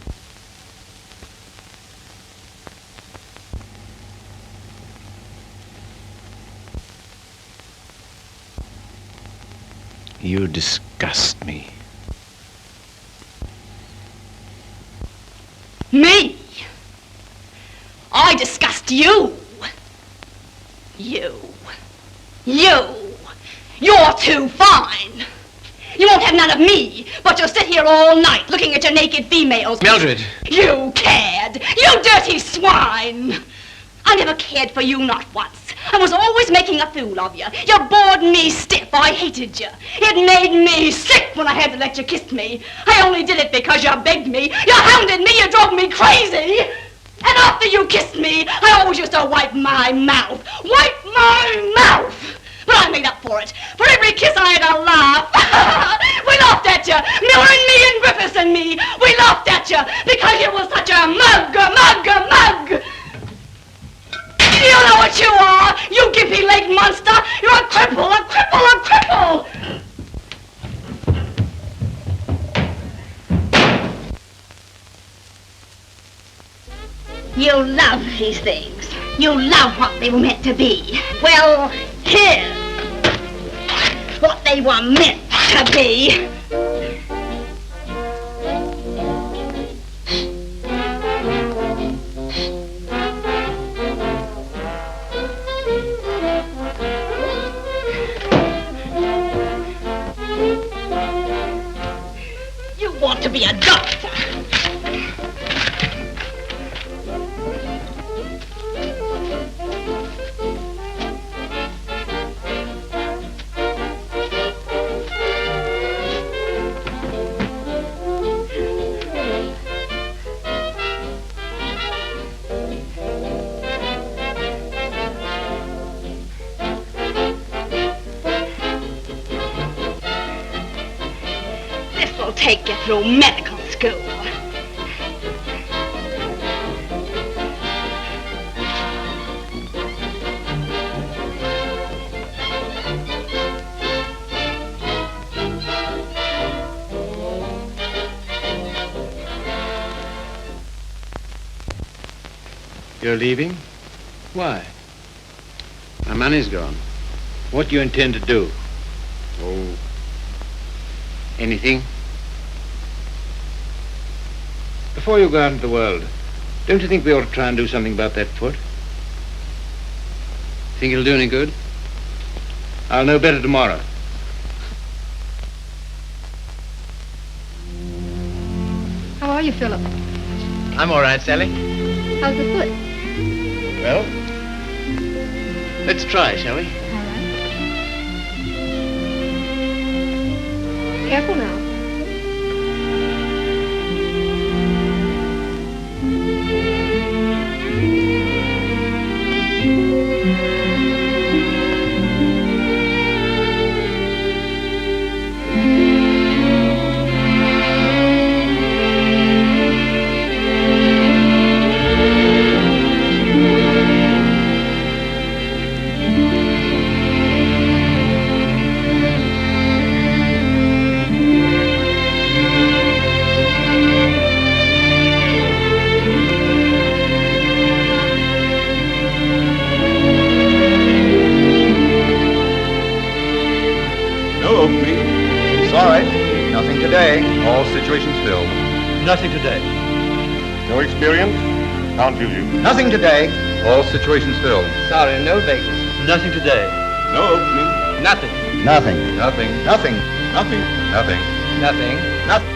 you disgust me. Me? I disgust you. You. You're too fine. You won't have none of me, but you'll sit here all night looking at your naked females. Mildred! You cared. You dirty swine. I never cared for you, not once. I was always making a fool of you. You bored me stiff. I hated you. It made me sick when I had to let you kiss me. I only did it because you begged me. You hounded me. You drove me crazy. And after you kissed me, I always used to wipe my mouth. Wipe my mouth! But I made up for it. For every kiss I had a laugh. We laughed at you. Miller and me and Griffiths and me. We laughed at you because you was such a mug. You know what you are, you gimpy-legged monster. You're a cripple. You love these things. You love what they were meant to be. Well, here's what they were meant to be. You want to be a doctor. Take you through medical school. You're leaving? Why? My money's gone. What do you intend to do? Oh, anything? Before you go out into the world, don't you think we ought to try and do something about that foot? Think it'll do any good? I'll know better tomorrow. How are you, Philip? I'm all right, Sally. How's the foot? Well, let's try, shall we? All right. Careful now. today. All situations filled. Nothing today. No experience? Can't use you. Nothing today. All situations filled. Sorry, no vacancy. Nothing today. No opening. Nothing. Nothing. Nothing. Nothing. Nothing. Nothing. Nothing. Nothing.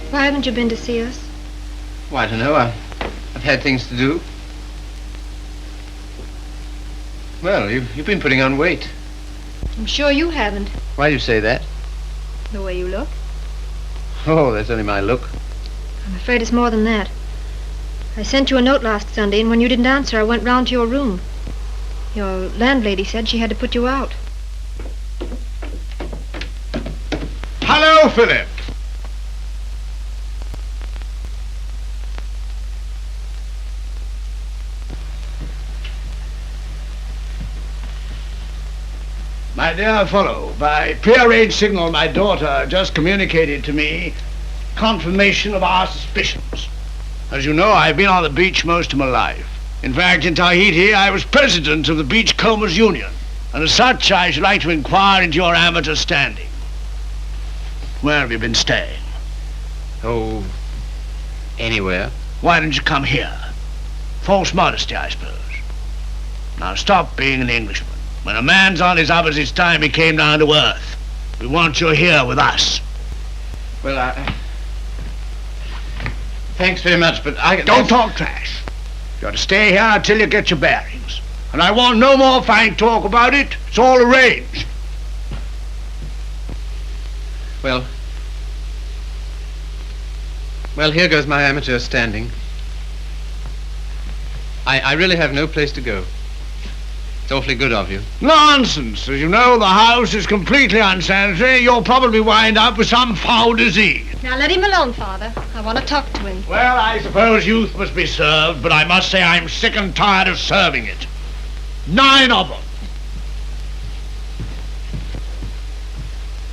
Why haven't you been to see us? Well, I don't know. I've had things to do. Well, you've been putting on weight. I'm sure you haven't, Why do you say that? the way you look. Oh, that's only my look. I'm afraid it's more than that. I sent you a note last Sunday, and when you didn't answer, I went round to your room. Your landlady said she had to put you out. Hello, Philip. My dear fellow, by prearranged signal, my daughter just communicated to me confirmation of our suspicions. As you know, I've been on the beach most of my life. In fact, in Tahiti, I was president of the Beachcombers Union, and as such, I should like to inquire into your amateur standing. Where have you been staying? Oh, anywhere. Why didn't you come here? False modesty, I suppose. Now stop being an Englishman. When a man's on his up, it's time he came down to earth. We want you here with us. Well, thanks very much, but Don't talk trash. You ought to stay here until you get your bearings. And I want no more fine talk about it. It's all arranged. Well, here goes my amateur standing. I really have no place to go. It's awfully good of you. Nonsense. As you know, the house is completely unsanitary. You'll probably wind up with some foul disease. Now let him alone, Father. I want to talk to him. Well, I suppose youth must be served, but I must say I'm sick and tired of serving it. 9 of them.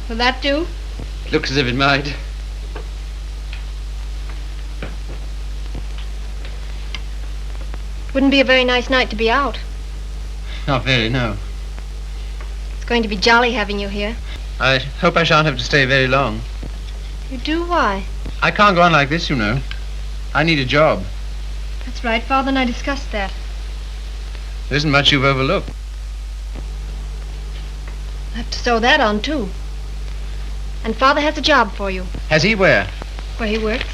Will that do? Looks as if it might. Wouldn't be a very nice night to be out. Not very, no. It's going to be jolly having you here. I hope I shan't have to stay very long. You do? Why? I can't go on like this, you know. I need a job. That's right. Father and I discussed that. There isn't much you've overlooked. I have to sew that on, too. And Father has a job for you. Has he where? Where he works.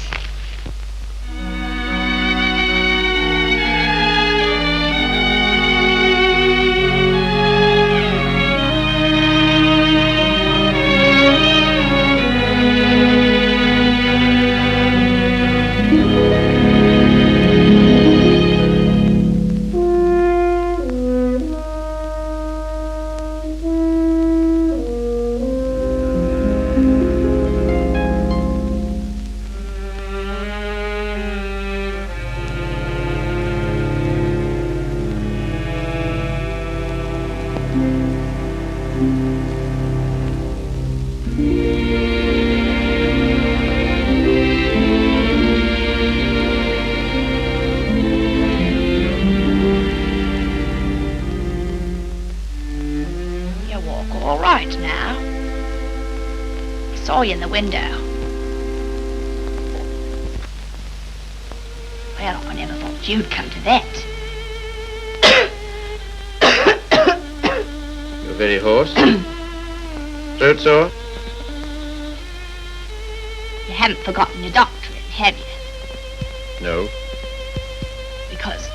Saw you in the window. Well, I never thought you'd come to that. You're very hoarse. Throat sore? You haven't forgotten your doctorate, have you? No. Because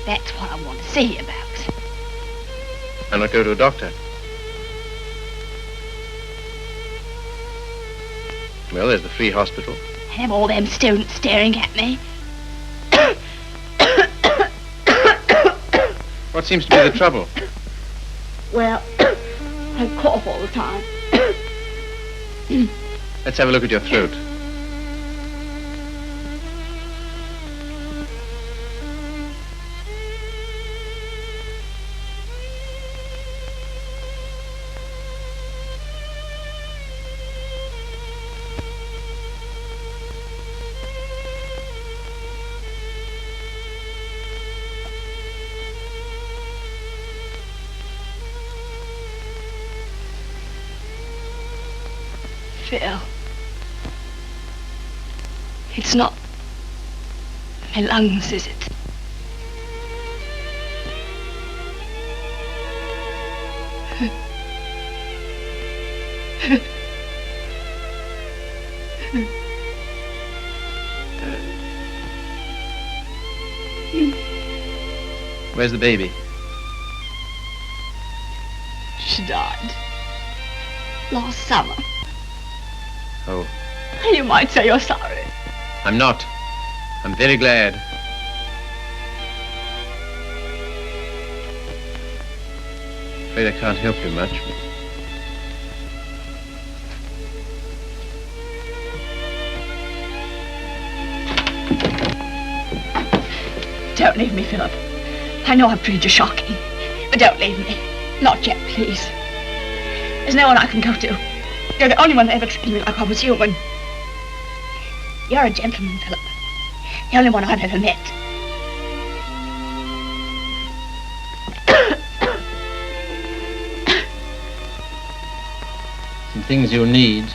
that's what I want to see you about. and not go to a doctor? Well, there's the free hospital. Have all them students staring at me. What seems to be the trouble? Well, I cough all the time. Let's have a look at your throat. Phil. It's not my lungs, is it? Where's the baby? She died last summer. Oh, You might say you're sorry. I'm not. I'm very glad. Afraid I can't help you much. Don't leave me, Philip. I know I've treated you shocking, but don't leave me. Not yet, please. There's no one I can go to. You're the only one that ever treated me like I was human. You're a gentleman, Philip. The only one I've ever met. Some things you'll need.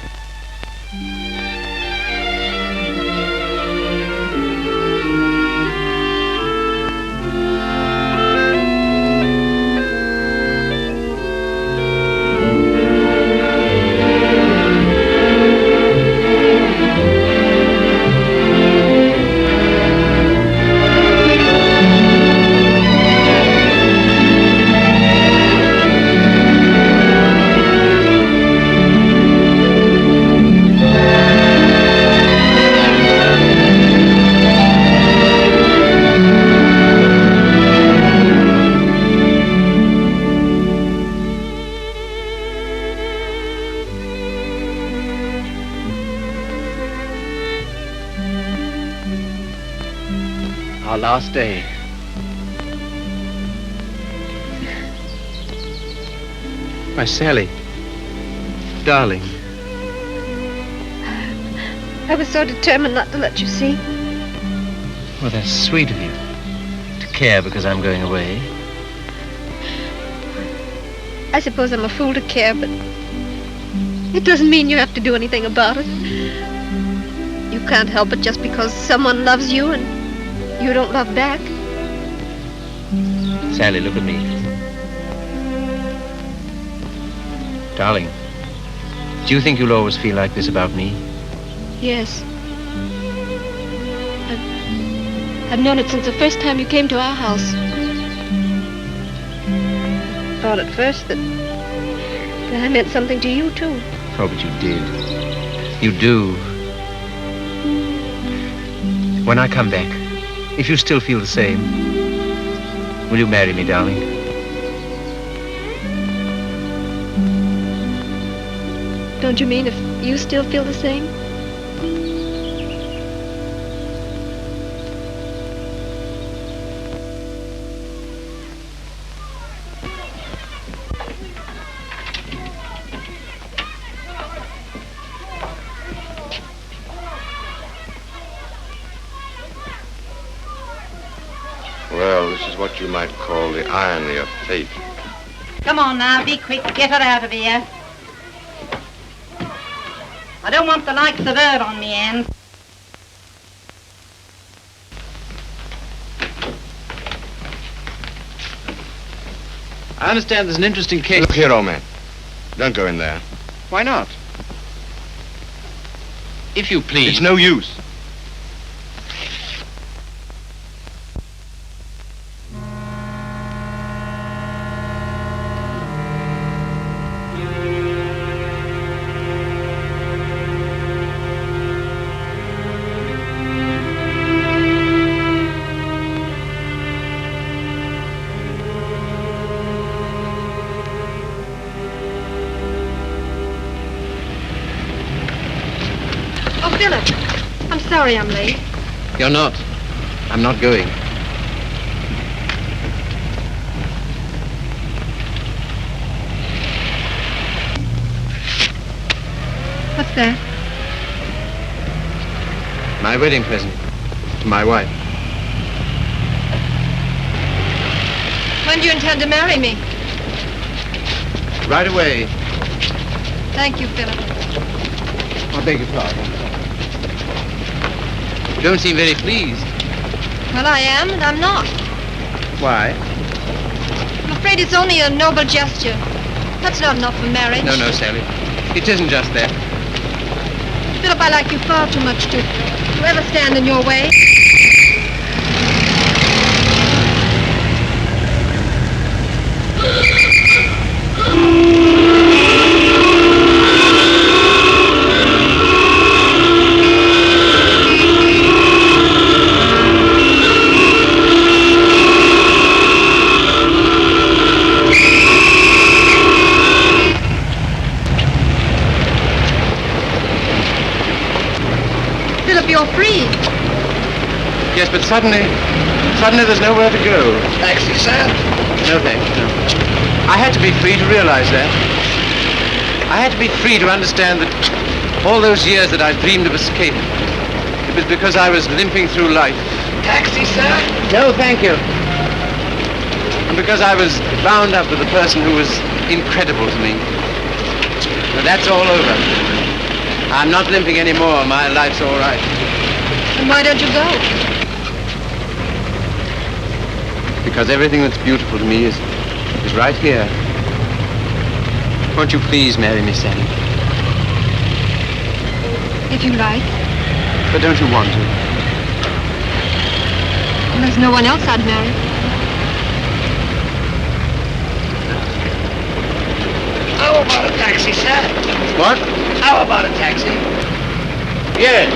Our last day. My Sally. Darling. I was so determined not to let you see. Well, that's sweet of you. To care because I'm going away. I suppose I'm a fool to care, but it doesn't mean you have to do anything about it. You can't help it just because someone loves you and you don't love back. Sally, look at me. Darling, do you think you'll always feel like this about me? Yes. I've known it since the first time you came to our house. Thought at first that I meant something to you, too. Oh, but you did. You do. When I come back, if you still feel the same, will you marry me, darling? Don't you mean if you still feel the same? Well, this is what you might call the irony of fate. Come on now, be quick. Get her out of here. I don't want the likes of her on me end. I understand there's an interesting case. Look here, old man. Don't go in there. Why not? If you please. It's no use. I'm sorry I'm late. You're not. I'm not going. What's that? My wedding present to my wife. When do you intend to marry me? Right away. Thank you, Philip. I beg your pardon. You don't seem very pleased. Well, I am, and I'm not. Why? I'm afraid it's only a noble gesture. That's not enough for marriage. No, Sally. It isn't just that. Philip, I like you far too much to ever stand in your way. Philip, you're free. Yes, but suddenly there's nowhere to go. Taxi, sir? No, thanks, no. I had to be free to realize that. I had to be free to understand that all those years that I dreamed of escape, it was because I was limping through life. Taxi, sir? No, thank you. And because I was bound up with a person who was incredible to me. But that's all over. I'm not limping anymore. My life's all right. And why don't you go? Because everything that's beautiful to me is right here. Won't you please marry me, Sally? If you like. But don't you want to? And there's no one else I'd marry. How about a taxi, sir? What? How about a taxi? Yes.